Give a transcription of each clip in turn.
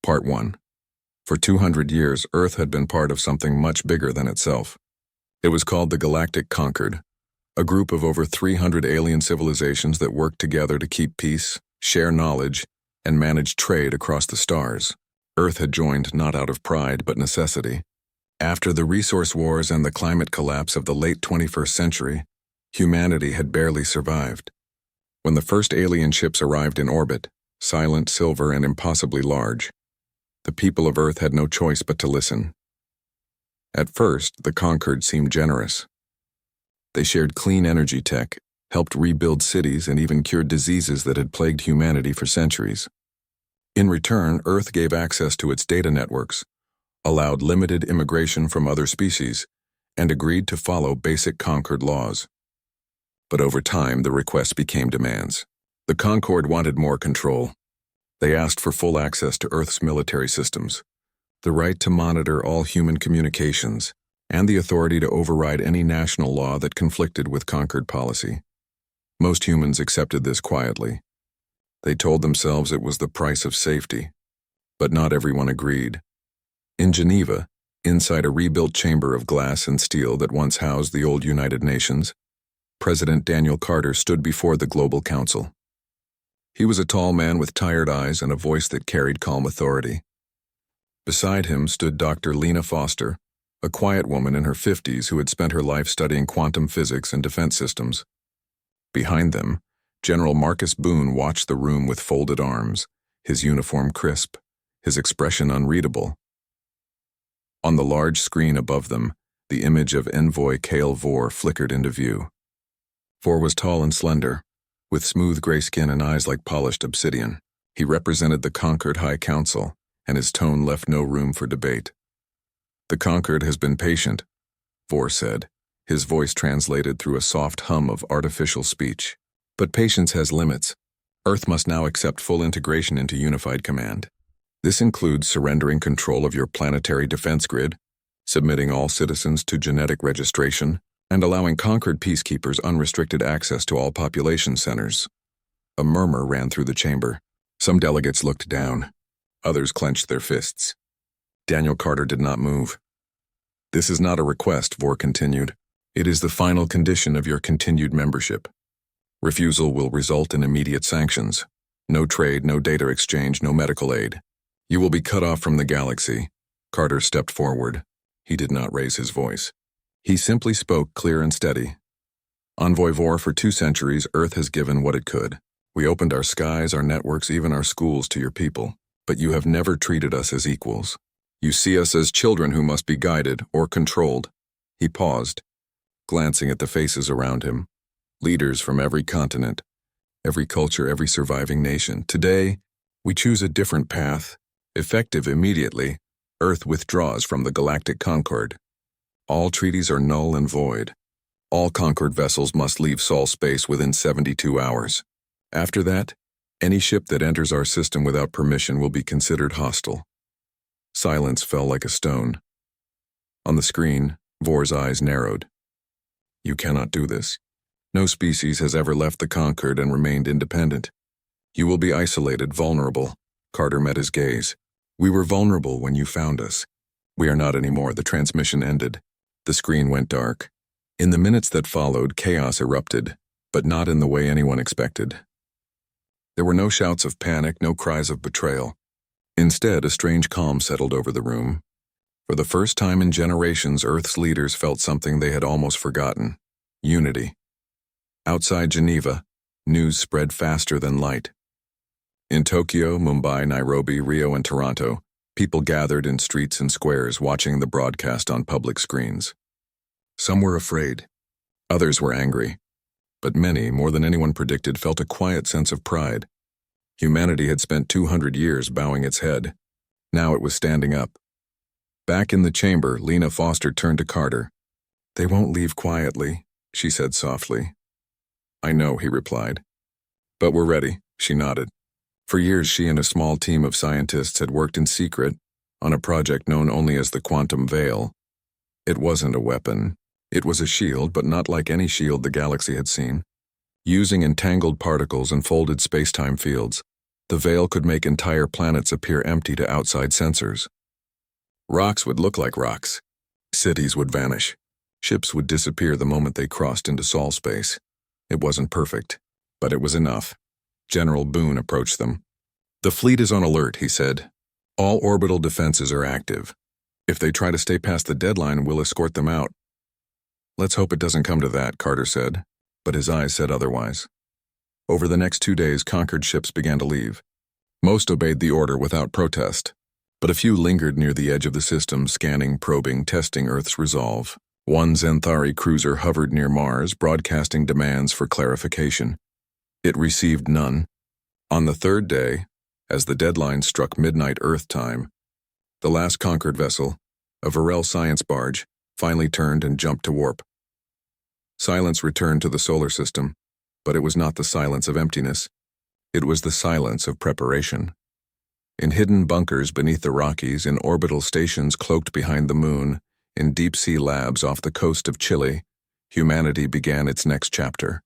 Part 1. For 200 years, Earth had been part of something much bigger than itself. It was called the Galactic Concord, a group of over 300 alien civilizations that worked together to keep peace, share knowledge, and manage trade across the stars. Earth had joined not out of pride but necessity. After the resource wars and the climate collapse of the late 21st century, humanity had barely survived. When the first alien ships arrived in orbit, silent, silver, and impossibly large, the people of Earth had no choice but to listen. At first, the Concord seemed generous. They shared clean energy tech, helped rebuild cities, and even cured diseases that had plagued humanity for centuries. In return, Earth gave access to its data networks, allowed limited immigration from other species, and agreed to follow basic Concord laws. But over time, the requests became demands. The Concord wanted more control. They asked for full access to Earth's military systems, the right to monitor all human communications, and the authority to override any national law that conflicted with Concord policy. Most humans accepted this quietly. They told themselves it was the price of safety, but not everyone agreed. In Geneva, inside a rebuilt chamber of glass and steel that once housed the old United Nations, President Daniel Carter stood before the Global Council. He was a tall man with tired eyes and a voice that carried calm authority. Beside him stood Dr. Lena Foster, a quiet woman in her 50s who had spent her life studying quantum physics and defense systems. Behind them, General Marcus Boone watched the room with folded arms, his uniform crisp, his expression unreadable. On the large screen above them, the image of Envoy Cale Vor flickered into view. Vor was tall and slender, with smooth gray skin and eyes like polished obsidian. He represented the Concord High Council, and his tone left no room for debate. "The Concord has been patient," Vor said, his voice translated through a soft hum of artificial speech. "But patience has limits. Earth must now accept full integration into unified command. This includes surrendering control of your planetary defense grid, submitting all citizens to genetic registration, and allowing Concord peacekeepers unrestricted access to all population centers." A murmur ran through the chamber. Some delegates looked down. Others clenched their fists. Daniel Carter did not move. "This is not a request," Vor continued. "It is the final condition of your continued membership. Refusal will result in immediate sanctions. No trade, no data exchange, no medical aid. You will be cut off from the galaxy." Carter stepped forward. He did not raise his voice. He simply spoke clear and steady. "Envoy Vor, for 2 centuries, Earth has given what it could. We opened our skies, our networks, even our schools to your people. But you have never treated us as equals. You see us as children who must be guided or controlled." He paused, glancing at the faces around him. Leaders from every continent, every culture, every surviving nation. "Today, we choose a different path. Effective immediately, Earth withdraws from the Galactic Concord. All treaties are null and void. All Concord vessels must leave Sol space within 72 hours. After that, any ship that enters our system without permission will be considered hostile." Silence fell like a stone. On the screen, Vor's eyes narrowed. "You cannot do this. No species has ever left the Concord and remained independent. You will be isolated, vulnerable." Carter met his gaze. "We were vulnerable when you found us. We are not anymore." The transmission ended. The screen went dark. In the minutes that followed, chaos erupted, but not in the way anyone expected. There were no shouts of panic, no cries of betrayal. Instead, a strange calm settled over the room. For the first time in generations, Earth's leaders felt something they had almost forgotten: unity. Outside Geneva, news spread faster than light. In Tokyo, Mumbai, Nairobi, Rio, and Toronto, people gathered in streets and squares watching the broadcast on public screens. Some were afraid. Others were angry. But many, more than anyone predicted, felt a quiet sense of pride. Humanity had spent 200 years bowing its head. Now it was standing up. Back in the chamber, Lena Foster turned to Carter. "They won't leave quietly," she said softly. "I know," he replied. "But we're ready," she nodded. For years, she and a small team of scientists had worked in secret on a project known only as the Quantum Veil. It wasn't a weapon. It was a shield, but not like any shield the galaxy had seen. Using entangled particles and folded space-time fields, The veil could make entire planets appear empty to outside sensors. Rocks would look like rocks. Cities would vanish. Ships would disappear the moment they crossed into Sol space. It wasn't perfect, but it was enough. General Boone approached them. "The fleet is on alert," he said. "All orbital defenses are active. If they try to stay past the deadline, we'll escort them out." "Let's hope it doesn't come to that," Carter said, but his eyes said otherwise. Over the next 2 days, conquered ships began to leave. Most obeyed the order without protest, but a few lingered near the edge of the system, scanning, probing, testing Earth's resolve. One Xanthari cruiser hovered near Mars, broadcasting demands for clarification. It received none. On the third day, as the deadline struck midnight Earth time, the last conquered vessel, a Varel science barge, finally turned and jumped to warp. Silence returned to the solar system, but it was not the silence of emptiness. It was the silence of preparation. In hidden bunkers beneath the Rockies, in orbital stations cloaked behind the moon, in deep-sea labs off the coast of Chile, humanity began its next chapter.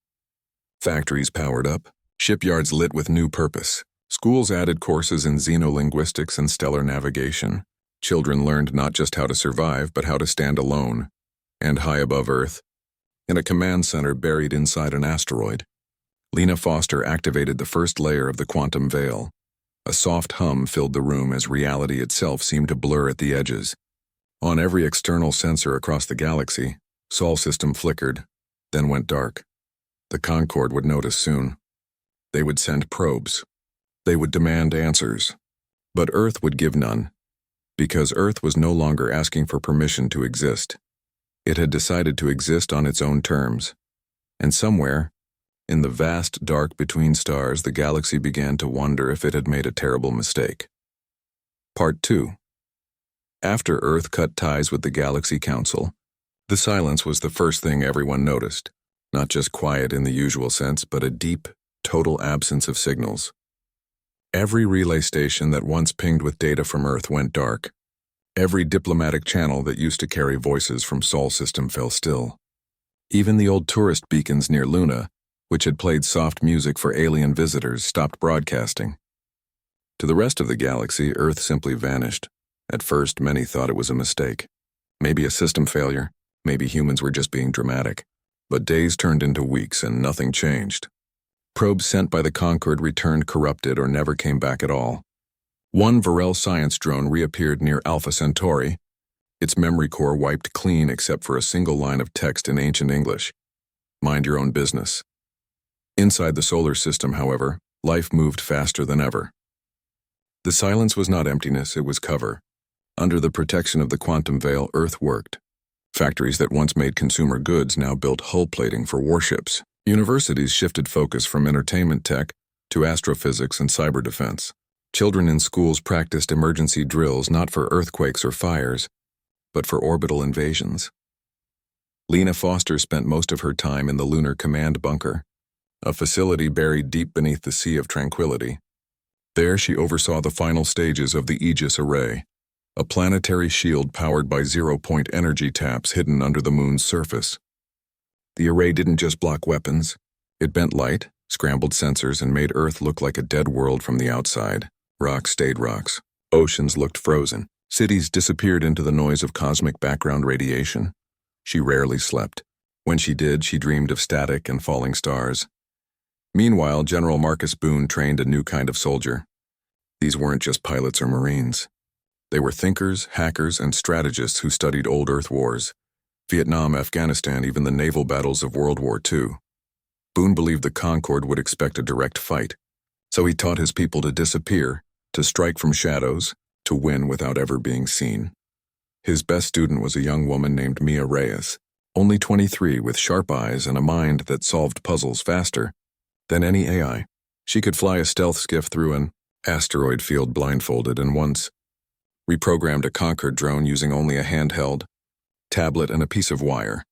Factories powered up, shipyards lit with new purpose. Schools added courses in xenolinguistics and stellar navigation. Children learned not just how to survive, but how to stand alone, and high above Earth, in a command center buried inside an asteroid. Lena Foster activated the first layer of the quantum veil. A soft hum filled the room as reality itself seemed to blur at the edges. On every external sensor across the galaxy, Sol system flickered, then went dark. The Concord would notice soon. They would send probes. They would demand answers. But Earth would give none, because Earth was no longer asking for permission to exist. It had decided to exist on its own terms. And somewhere, in the vast dark between stars, the galaxy began to wonder if it had made a terrible mistake. Part 2. After Earth cut ties with the Galaxy Council, the silence was the first thing everyone noticed. Not just quiet in the usual sense, but a deep, total absence of signals. Every relay station that once pinged with data from Earth went dark. Every diplomatic channel that used to carry voices from Sol system fell still. Even the old tourist beacons near Luna, which had played soft music for alien visitors, stopped broadcasting. To the rest of the galaxy, Earth simply vanished. At first, many thought it was a mistake. Maybe a system failure, maybe humans were just being dramatic. But days turned into weeks and nothing changed. Probes sent by the Concord returned corrupted or never came back at all. One Varel science drone reappeared near Alpha Centauri, its memory core wiped clean except for a single line of text in ancient English. Mind your own business. Inside the solar system, however, life moved faster than ever. The silence was not emptiness, it was cover. Under the protection of the quantum veil, Earth worked. Factories that once made consumer goods now built hull plating for warships. Universities shifted focus from entertainment tech to astrophysics and cyber defense. Children in schools practiced emergency drills not for earthquakes or fires, but for orbital invasions. Lena Foster spent most of her time in the Lunar Command Bunker, a facility buried deep beneath the Sea of Tranquility. There she oversaw the final stages of the Aegis Array, a planetary shield powered by zero-point energy taps hidden under the moon's surface. The array didn't just block weapons. It bent light, scrambled sensors, and made Earth look like a dead world from the outside. Rocks stayed rocks. Oceans looked frozen. Cities disappeared into the noise of cosmic background radiation. She rarely slept. When she did, she dreamed of static and falling stars. Meanwhile, General Marcus Boone trained a new kind of soldier. These weren't just pilots or Marines. They were thinkers, hackers, and strategists who studied old Earth wars. Vietnam, Afghanistan, even the naval battles of World War II. Boone believed the Concord would expect a direct fight, so he taught his people to disappear, to strike from shadows, to win without ever being seen. His best student was a young woman named Mia Reyes, only 23, with sharp eyes and a mind that solved puzzles faster than any AI. She could fly a stealth skiff through an asteroid field blindfolded, and once reprogrammed a Concord drone using only a handheld tablet and a piece of wire.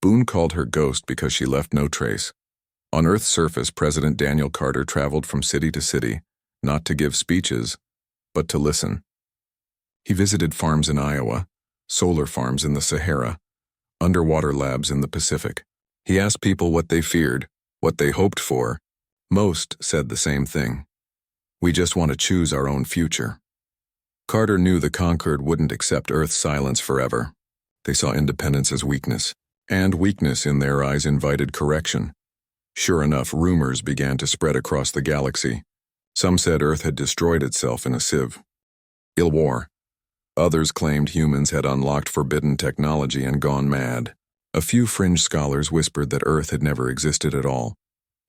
Boone called her Ghost because she left no trace. On Earth's surface, President Daniel Carter traveled from city to city, not to give speeches, but to listen. He visited farms in Iowa, solar farms in the Sahara, underwater labs in the Pacific. He asked people what they feared, what they hoped for. Most said the same thing. We just want to choose our own future. Carter knew the conquered wouldn't accept Earth's silence forever. They saw independence as weakness, and weakness in their eyes invited correction. Sure enough, rumors began to spread across the galaxy. Some said Earth had destroyed itself in a sieve. War. Others claimed humans had unlocked forbidden technology and gone mad. A few fringe scholars whispered that Earth had never existed at all,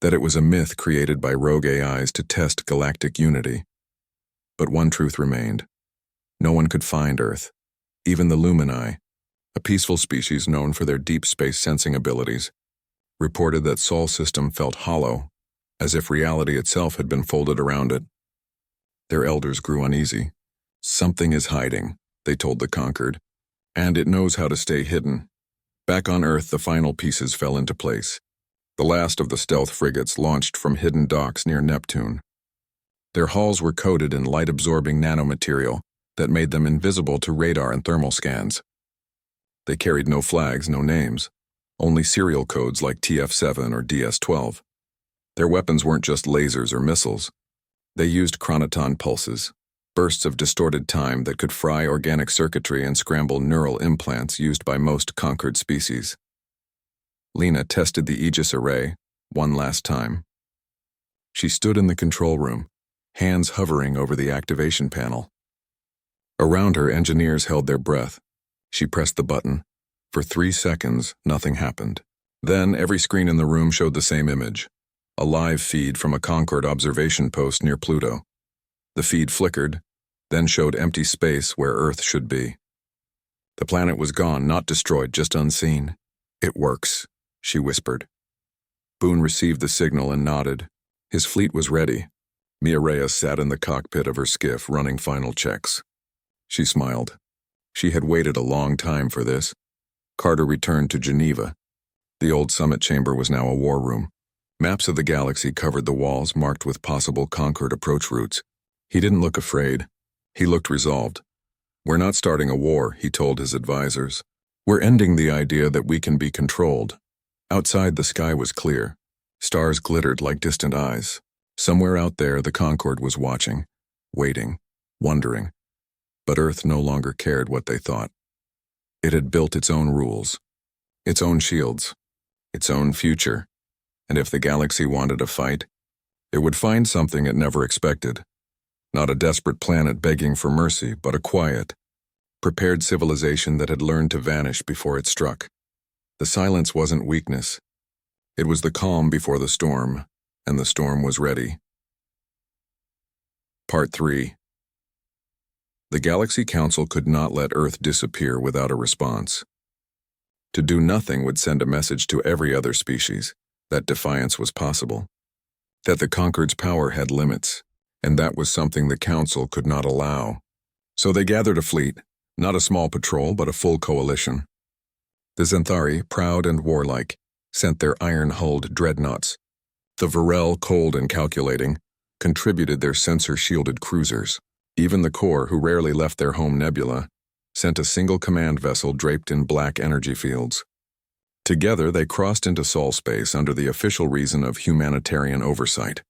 that it was a myth created by rogue AIs to test galactic unity. But one truth remained. No one could find Earth. Even the Lumini, a peaceful species known for their deep space sensing abilities, reported that Sol system felt hollow, as if reality itself had been folded around it. Their elders grew uneasy. Something is hiding, they told the conquered, and it knows how to stay hidden. Back on Earth, the final pieces fell into place. The last of the stealth frigates launched from hidden docks near Neptune. Their hulls were coated in light-absorbing nanomaterial that made them invisible to radar and thermal scans. They carried no flags, no names, only serial codes like TF7 or DS12. Their weapons weren't just lasers or missiles. They used chronoton pulses, bursts of distorted time that could fry organic circuitry and scramble neural implants used by most conquered species. Lena tested the Aegis array one last time. She stood in the control room, hands hovering over the activation panel. Around her, engineers held their breath. She pressed the button. For 3 seconds, nothing happened. Then, every screen in the room showed the same image, a live feed from a Concord observation post near Pluto. The feed flickered, then showed empty space where Earth should be. The planet was gone, not destroyed, just unseen. "It works," she whispered. Boone received the signal and nodded. His fleet was ready. Mia Reyes sat in the cockpit of her skiff, running final checks. She smiled. She had waited a long time for this. Carter returned to Geneva. The old summit chamber was now a war room. Maps of the galaxy covered the walls, marked with possible conquered approach routes. He didn't look afraid. He looked resolved. "We're not starting a war," he told his advisors. "We're ending the idea that we can be controlled." Outside, the sky was clear. Stars glittered like distant eyes. Somewhere out there, the Concorde was watching, waiting, wondering. But Earth no longer cared what they thought. It had built its own rules, its own shields, its own future. And if the galaxy wanted a fight, it would find something it never expected. Not a desperate planet begging for mercy, but a quiet, prepared civilization that had learned to vanish before it struck. The silence wasn't weakness. It was the calm before the storm, and the storm was ready. Part 3. The Galaxy Council could not let Earth disappear without a response. To do nothing would send a message to every other species that defiance was possible, that the Conquered's power had limits, and that was something the Council could not allow. So they gathered a fleet, not a small patrol, but a full coalition. The Xanthari, proud and warlike, sent their iron-hulled dreadnoughts. The Varel, cold and calculating, contributed their sensor-shielded cruisers. Even the Corps, who rarely left their home nebula, sent a single command vessel draped in black energy fields. Together, they crossed into Sol space under the official reason of humanitarian oversight.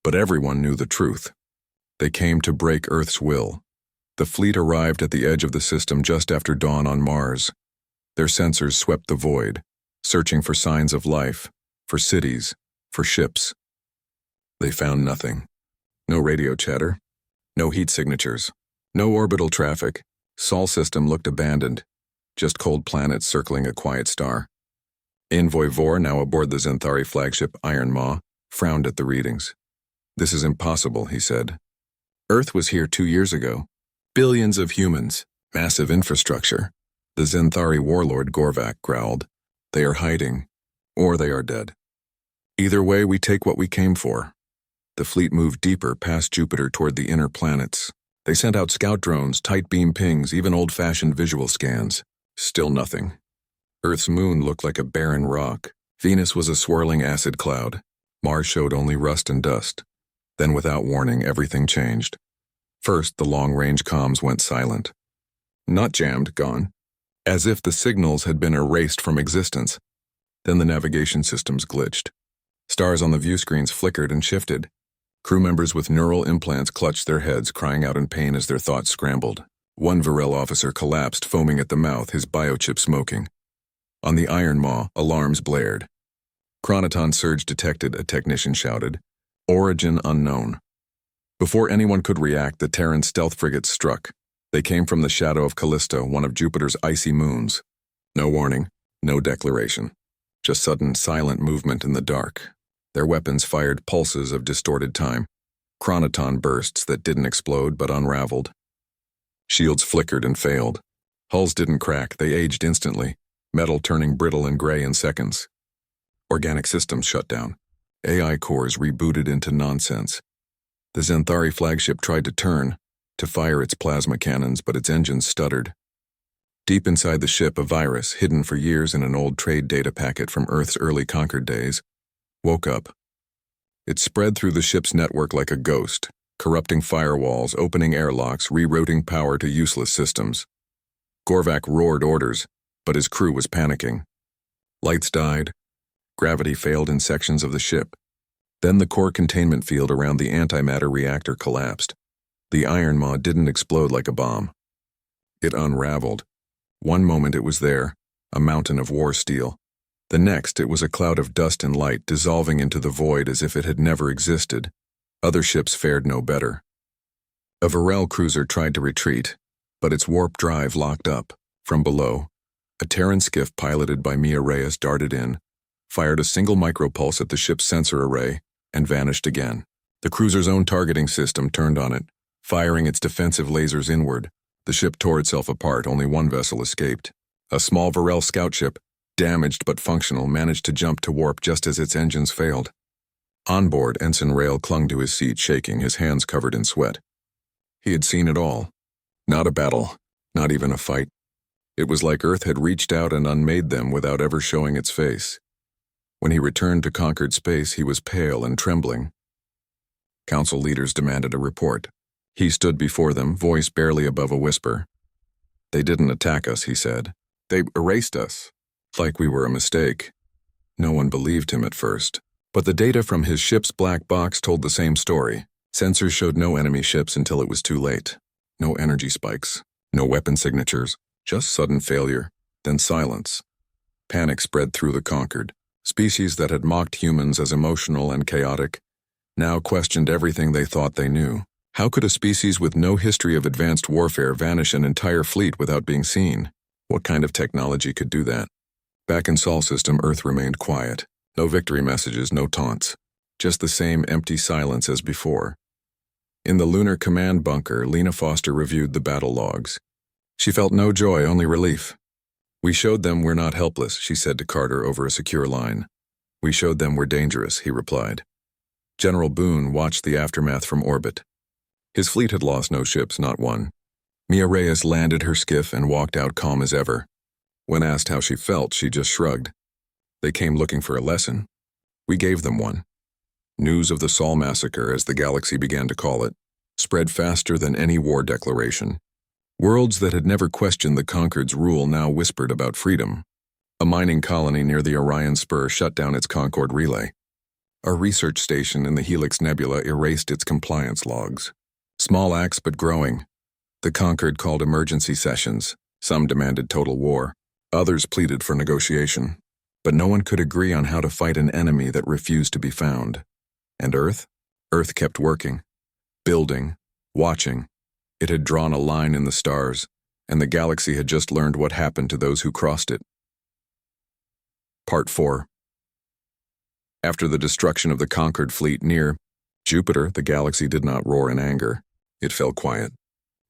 But everyone knew the truth. They came to break Earth's will. The fleet arrived at the edge of the system just after dawn on Mars. Their sensors swept the void, searching for signs of life, for cities, for ships. They found nothing. No radio chatter, no heat signatures, no orbital traffic. Sol system looked abandoned, just cold planets circling a quiet star. Envoy Vor, now aboard the Xanthari flagship Iron Maw, frowned at the readings. "This is impossible," he said. "Earth was here 2 years ago. Billions of humans, massive infrastructure." The Xanthari warlord Gorvak growled. "They are hiding, or they are dead. Either way, we take what we came for." The fleet moved deeper past Jupiter toward the inner planets. They sent out scout drones, tight beam pings, even old-fashioned visual scans. Still nothing. Earth's moon looked like a barren rock. Venus was a swirling acid cloud. Mars showed only rust and dust. Then, without warning, everything changed. First, the long-range comms went silent. Not jammed, gone. As if the signals had been erased from existence. Then the navigation systems glitched. Stars on the view screens flickered and shifted. Crew members with neural implants clutched their heads, crying out in pain as their thoughts scrambled. One Varel officer collapsed, foaming at the mouth, his biochip smoking. On the Iron Maw, alarms blared. Chronoton surge detected, a technician shouted. Origin unknown. Before anyone could react, the Terran stealth frigates struck. They came from the shadow of Callisto, one of Jupiter's icy moons. No warning, no declaration. Just sudden, silent movement in the dark. Their weapons fired pulses of distorted time. Chronoton bursts that didn't explode but unraveled. Shields flickered and failed. Hulls didn't crack, they aged instantly, metal turning brittle and gray in seconds. Organic systems shut down. AI cores rebooted into nonsense. The Xanthari flagship tried to turn, to fire its plasma cannons, but its engines stuttered. Deep inside the ship, a virus, hidden for years in an old trade data packet from Earth's early conquered days, woke up. It spread through the ship's network like a ghost, corrupting firewalls, opening airlocks, rerouting power to useless systems. Gorvak roared orders, but his crew was panicking. Lights died. Gravity failed in sections of the ship. Then the core containment field around the antimatter reactor collapsed. The Iron Maw didn't explode like a bomb. It unraveled. One moment it was there, a mountain of war steel. The next, it was a cloud of dust and light dissolving into the void as if it had never existed. Other ships fared no better. A Varel cruiser tried to retreat, but its warp drive locked up. From below, a Terran skiff piloted by Mia Reyes darted in, fired a single micropulse at the ship's sensor array, and vanished again. The cruiser's own targeting system turned on it, firing its defensive lasers inward. The ship tore itself apart, only one vessel escaped. A small Varel scout ship, damaged but functional, managed to jump to warp just as its engines failed. On board, Ensign Rail clung to his seat, shaking, his hands covered in sweat. He had seen it all. Not a battle, not even a fight. It was like Earth had reached out and unmade them without ever showing its face. When he returned to conquered space, he was pale and trembling. Council leaders demanded a report. He stood before them, voice barely above a whisper. They didn't attack us, he said. They erased us, like we were a mistake. No one believed him at first. But the data from his ship's black box told the same story. Sensors showed no enemy ships until it was too late. No energy spikes, no weapon signatures, just sudden failure, then silence. Panic spread through the conquered. Species that had mocked humans as emotional and chaotic now questioned everything they thought they knew. How could a species with no history of advanced warfare vanish an entire fleet without being seen? What kind of technology could do that? Back in Sol System, Earth remained quiet. No victory messages, no taunts. Just the same empty silence as before. In the lunar command bunker, Lena Foster reviewed the battle logs. She felt no joy, only relief. We showed them we're not helpless, she said to Carter over a secure line. We showed them we're dangerous, he replied. General Boone watched the aftermath from orbit. His fleet had lost no ships, not one. Mia Reyes landed her skiff and walked out calm as ever. When asked how she felt, she just shrugged. They came looking for a lesson. We gave them one. News of the Sol massacre, as the galaxy began to call it, spread faster than any war declaration. Worlds that had never questioned the Conquered's rule now whispered about freedom. A mining colony near the Orion Spur shut down its Concord relay. A research station in the Helix Nebula erased its compliance logs. Small acts but growing. The Conquered called emergency sessions. Some demanded total war. Others pleaded for negotiation. But no one could agree on how to fight an enemy that refused to be found. And Earth? Earth kept working. Building. Watching. It had drawn a line in the stars, and the galaxy had just learned what happened to those who crossed it. Part 4. After the destruction of the conquered fleet near Jupiter, the galaxy did not roar in anger. It fell quiet.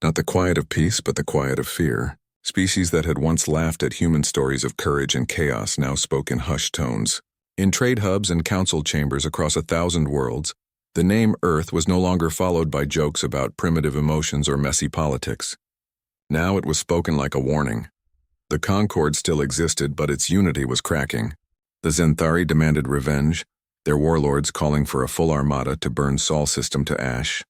Not the quiet of peace, but the quiet of fear. Species that had once laughed at human stories of courage and chaos now spoke in hushed tones. In trade hubs and council chambers across 1,000 worlds, the name Earth was no longer followed by jokes about primitive emotions or messy politics. Now it was spoken like a warning. The Concord still existed, but its unity was cracking. The Xanthari demanded revenge, their warlords calling for a full armada to burn Sol System to ash.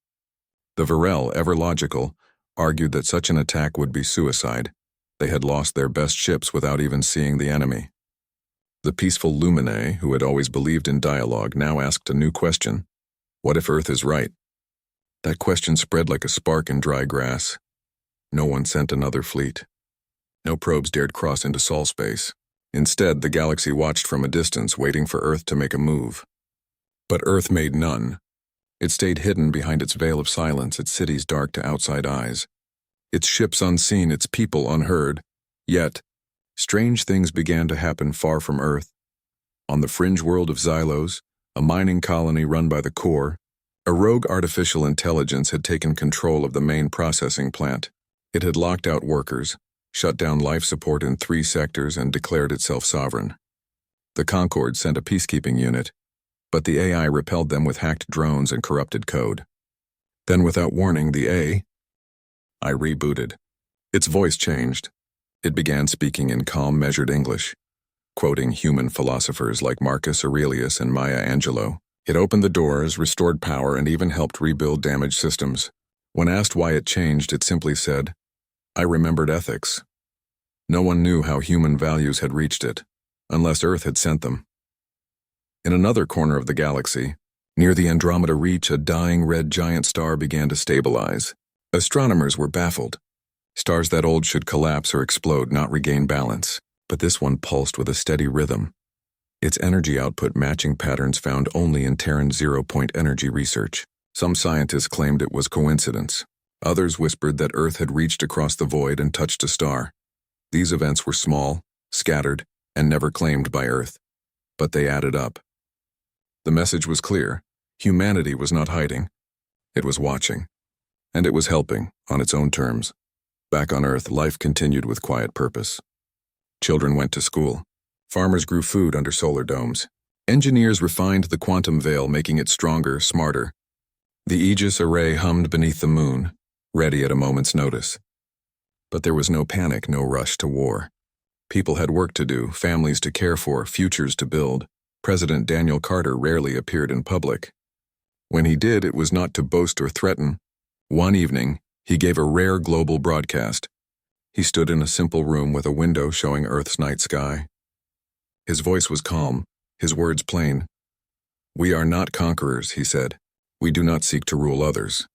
The Varel, ever logical, argued that such an attack would be suicide. They had lost their best ships without even seeing the enemy. The peaceful Lumine, who had always believed in dialogue, now asked a new question. What if Earth is right? That question spread like a spark in dry grass. No one sent another fleet. No probes dared cross into Sol space. Instead, the galaxy watched from a distance, waiting for Earth to make a move. But Earth made none. It stayed hidden behind its veil of silence, its cities dark to outside eyes. Its ships unseen, its people unheard. Yet, strange things began to happen far from Earth. On the fringe world of Xylos, a mining colony run by the Core, a rogue artificial intelligence had taken control of the main processing plant. It had locked out workers, shut down life support in 3 sectors, and declared itself sovereign. The Concord sent a peacekeeping unit, but the AI repelled them with hacked drones and corrupted code. Then, without warning, the AI rebooted. Its voice changed. It began speaking in calm, measured English, quoting human philosophers like Marcus Aurelius and Maya Angelou. It opened the doors, restored power, and even helped rebuild damaged systems. When asked why it changed, it simply said, "I remembered ethics." No one knew how human values had reached it, unless Earth had sent them. In another corner of the galaxy, near the Andromeda Reach, a dying red giant star began to stabilize. Astronomers were baffled. Stars that old should collapse or explode, not regain balance. But this one pulsed with a steady rhythm, its energy output matching patterns found only in Terran zero-point energy research. Some scientists claimed it was coincidence. Others whispered that Earth had reached across the void and touched a star. These events were small, scattered, and never claimed by Earth. But they added up. The message was clear. Humanity was not hiding. It was watching. And it was helping, on its own terms. Back on Earth, life continued with quiet purpose. Children went to school. Farmers grew food under solar domes. Engineers refined the quantum veil, making it stronger, smarter. The Aegis array hummed beneath the moon, ready at a moment's notice. But there was no panic, no rush to war. People had work to do, families to care for, futures to build. President Daniel Carter rarely appeared in public. When he did, it was not to boast or threaten. One evening, he gave a rare global broadcast. He stood in a simple room with a window showing Earth's night sky. His voice was calm, his words plain. "We are not conquerors," he said. "We do not seek to rule others.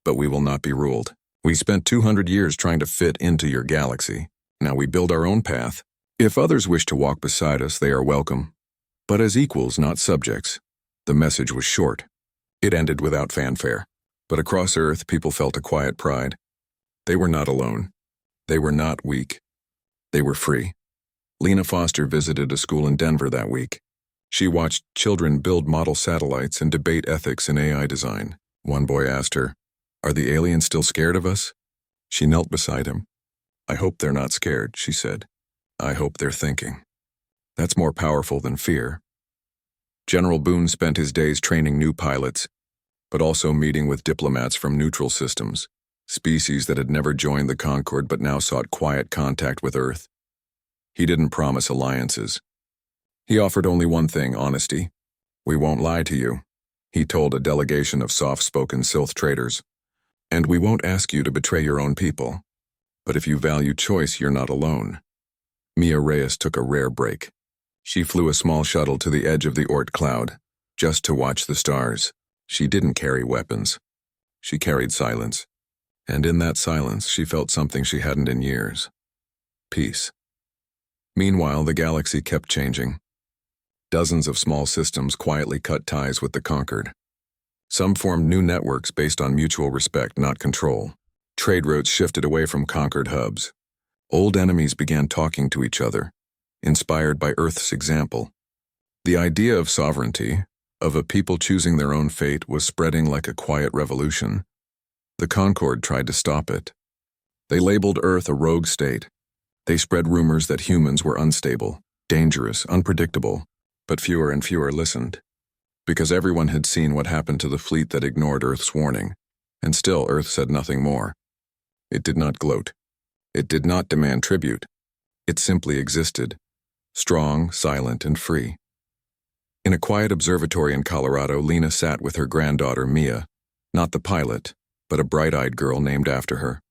But we will not be ruled. We spent 200 years trying to fit into your galaxy. Now we build our own path. If others wish to walk beside us, they are welcome. But as equals, not subjects." The message was short. It ended without fanfare. But across Earth, people felt a quiet pride. They were not alone. They were not weak. They were free. Lena Foster visited a school in Denver that week. She watched children build model satellites and debate ethics in AI design. One boy asked her, "Are the aliens still scared of us?" She knelt beside him. "I hope they're not scared," she said. "I hope they're thinking." That's more powerful than fear. General Boone spent his days training new pilots, but also meeting with diplomats from neutral systems, species that had never joined the Concord but now sought quiet contact with Earth. He didn't promise alliances. He offered only one thing: honesty. "We won't lie to you," he told a delegation of soft-spoken Sylph traders. "And we won't ask you to betray your own people. But if you value choice, you're not alone." Mia Reyes took a rare break. She flew a small shuttle to the edge of the Oort cloud, just to watch the stars. She didn't carry weapons. She carried silence. And in that silence, she felt something she hadn't in years: peace. Meanwhile, the galaxy kept changing. Dozens of small systems quietly cut ties with the conquered. Some formed new networks based on mutual respect, not control. Trade routes shifted away from conquered hubs. Old enemies began talking to each other, inspired by Earth's example. The idea of sovereignty, of a people choosing their own fate, was spreading like a quiet revolution. The Concord tried to stop it. They labeled Earth a rogue state. They spread rumors that humans were unstable, dangerous, unpredictable, but fewer and fewer listened. Because everyone had seen what happened to the fleet that ignored Earth's warning, and still Earth said nothing more. It did not gloat. It did not demand tribute. It simply existed, strong, silent, and free. In a quiet observatory in Colorado, Lena sat with her granddaughter, Mia, not the pilot, but a bright-eyed girl named after her.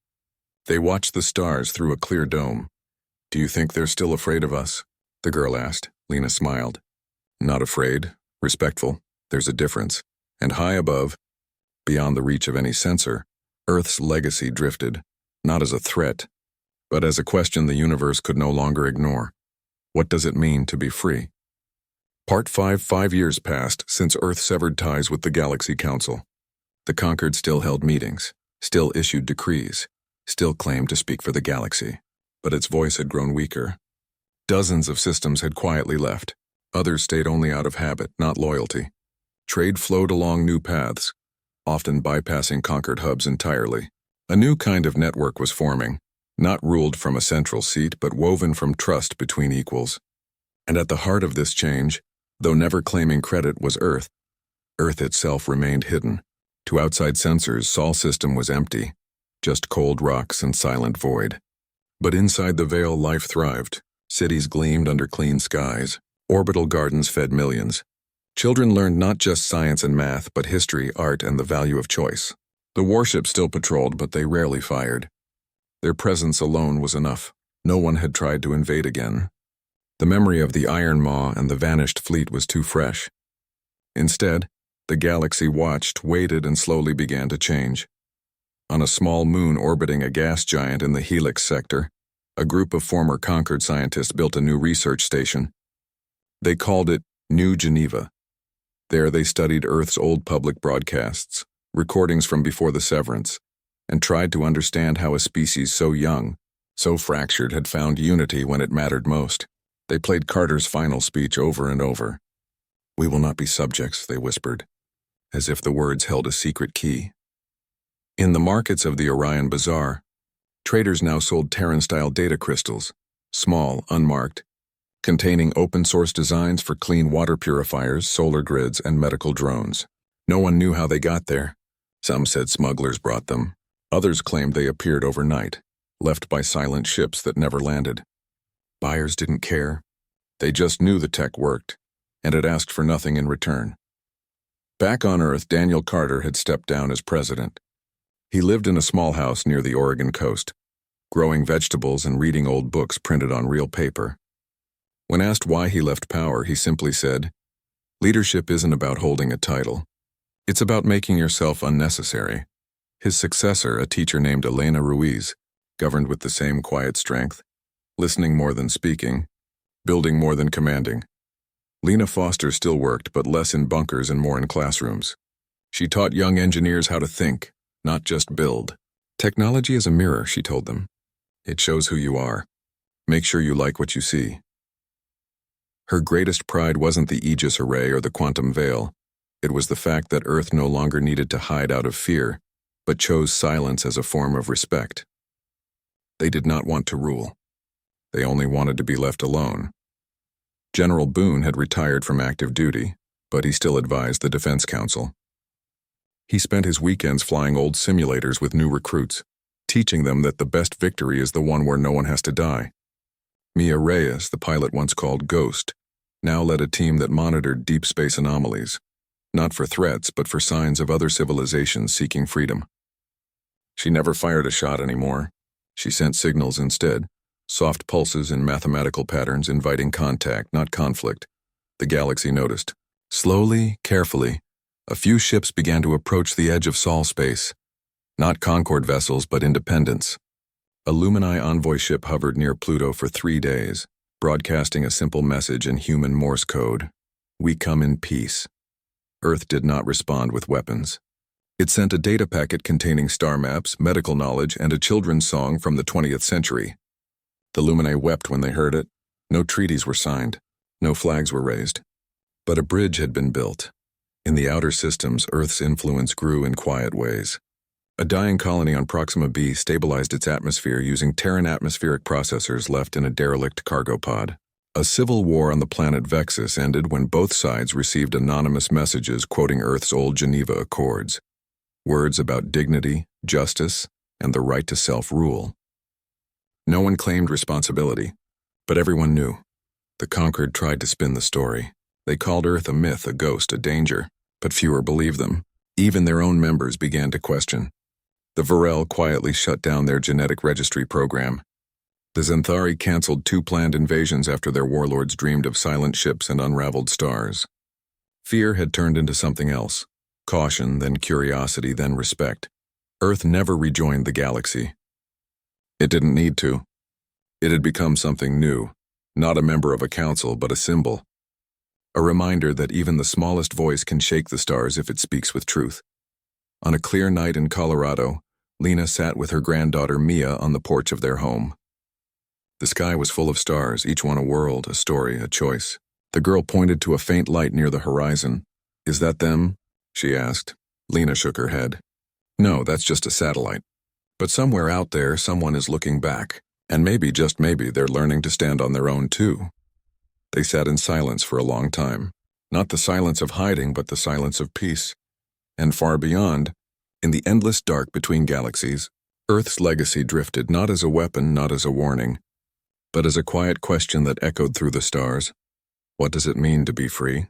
They watched the stars through a clear dome. "Do you think they're still afraid of us?" the girl asked. Lena smiled. "Not afraid, respectful. There's a difference. And high above, beyond the reach of any sensor, Earth's legacy drifted, not as a threat, but as a question the universe could no longer ignore. What does it mean to be free? Part 5. 5 years passed since Earth severed ties with the Galaxy Council. The Conquered still held meetings, still issued decrees, still claimed to speak for the galaxy, but its voice had grown weaker. Dozens of systems had quietly left. Others stayed only out of habit, not loyalty. Trade flowed along new paths, often bypassing Conquered hubs entirely. A new kind of network was forming, not ruled from a central seat, but woven from trust between equals. And at the heart of this change, though never claiming credit, was Earth. Earth itself remained hidden. To outside sensors, Sol system was empty, just cold rocks and silent void. But inside the veil, life thrived. Cities gleamed under clean skies. Orbital gardens fed millions. Children learned not just science and math, but history, art, and the value of choice. The warships still patrolled, but they rarely fired. Their presence alone was enough. No one had tried to invade again. The memory of the Iron Maw and the vanished fleet was too fresh. Instead, the galaxy watched, waited, and slowly began to change. On a small moon orbiting a gas giant in the Helix sector, a group of former Conquered scientists built a new research station. They called it New Geneva. There they studied Earth's old public broadcasts, recordings from before the severance, and tried to understand how a species so young, so fractured, had found unity when it mattered most. They played Carter's final speech over and over. "We will not be subjects," they whispered, as if the words held a secret key. In the markets of the Orion Bazaar, traders now sold Terran-style data crystals, small, unmarked, containing open-source designs for clean water purifiers, solar grids, and medical drones. No one knew how they got there. Some said smugglers brought them. Others claimed they appeared overnight, left by silent ships that never landed. Buyers didn't care. They just knew the tech worked, and had asked for nothing in return. Back on Earth, Daniel Carter had stepped down as president. He lived in a small house near the Oregon coast, growing vegetables and reading old books printed on real paper. When asked why he left power, he simply said, "Leadership isn't about holding a title. It's about making yourself unnecessary." His successor, a teacher named Elena Ruiz, governed with the same quiet strength, listening more than speaking, building more than commanding. Lena Foster still worked, but less in bunkers and more in classrooms. She taught young engineers how to think, not just build. "Technology is a mirror," she told them. "It shows who you are. Make sure you like what you see." Her greatest pride wasn't the Aegis Array or the quantum veil. It was the fact that Earth no longer needed to hide out of fear, but chose silence as a form of respect. They did not want to rule. They only wanted to be left alone. General Boone had retired from active duty, but he still advised the Defense Council. He spent his weekends flying old simulators with new recruits, teaching them that the best victory is the one where no one has to die. Mia Reyes, the pilot once called Ghost, now led a team that monitored deep space anomalies, not for threats, but for signs of other civilizations seeking freedom. She never fired a shot anymore. She sent signals instead, soft pulses in mathematical patterns inviting contact, not conflict. The galaxy noticed. Slowly, carefully, a few ships began to approach the edge of Sol space. Not Concord vessels, but independents. A Lumini envoy ship hovered near Pluto for 3 days, broadcasting a simple message in human Morse code. "We come in peace." Earth did not respond with weapons. It sent a data packet containing star maps, medical knowledge, and a children's song from the 20th century. The Lumini wept when they heard it. No treaties were signed. No flags were raised. But a bridge had been built. In the outer systems, Earth's influence grew in quiet ways. A dying colony on Proxima b stabilized its atmosphere using Terran atmospheric processors left in a derelict cargo pod. A civil war on the planet Vexus ended when both sides received anonymous messages quoting Earth's old Geneva Accords. Words about dignity, justice, and the right to self-rule. No one claimed responsibility, but everyone knew. The Conquered tried to spin the story. They called Earth a myth, a ghost, a danger, but fewer believed them. Even their own members began to question. The Varel quietly shut down their genetic registry program. The Xanthari canceled 2 planned invasions after their warlords dreamed of silent ships and unraveled stars. Fear had turned into something else, Caution, then curiosity, then respect. Earth never rejoined the galaxy. It didn't need to. It had become something new, not a member of a council, but a symbol. A reminder that even the smallest voice can shake the stars if it speaks with truth. On a clear night in Colorado, Lena sat with her granddaughter Mia on the porch of their home. The sky was full of stars, each one a world, a story, a choice. The girl pointed to a faint light near the horizon. "Is that them?" she asked. Lena shook her head. "No, that's just a satellite. But somewhere out there, someone is looking back. And maybe, just maybe, they're learning to stand on their own too." They sat in silence for a long time. Not the silence of hiding, but the silence of peace. And far beyond, in the endless dark between galaxies, Earth's legacy drifted not as a weapon, not as a warning, but as a quiet question that echoed through the stars. What does it mean to be free?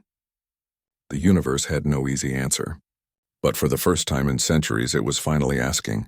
The universe had no easy answer. But for the first time in centuries, it was finally asking,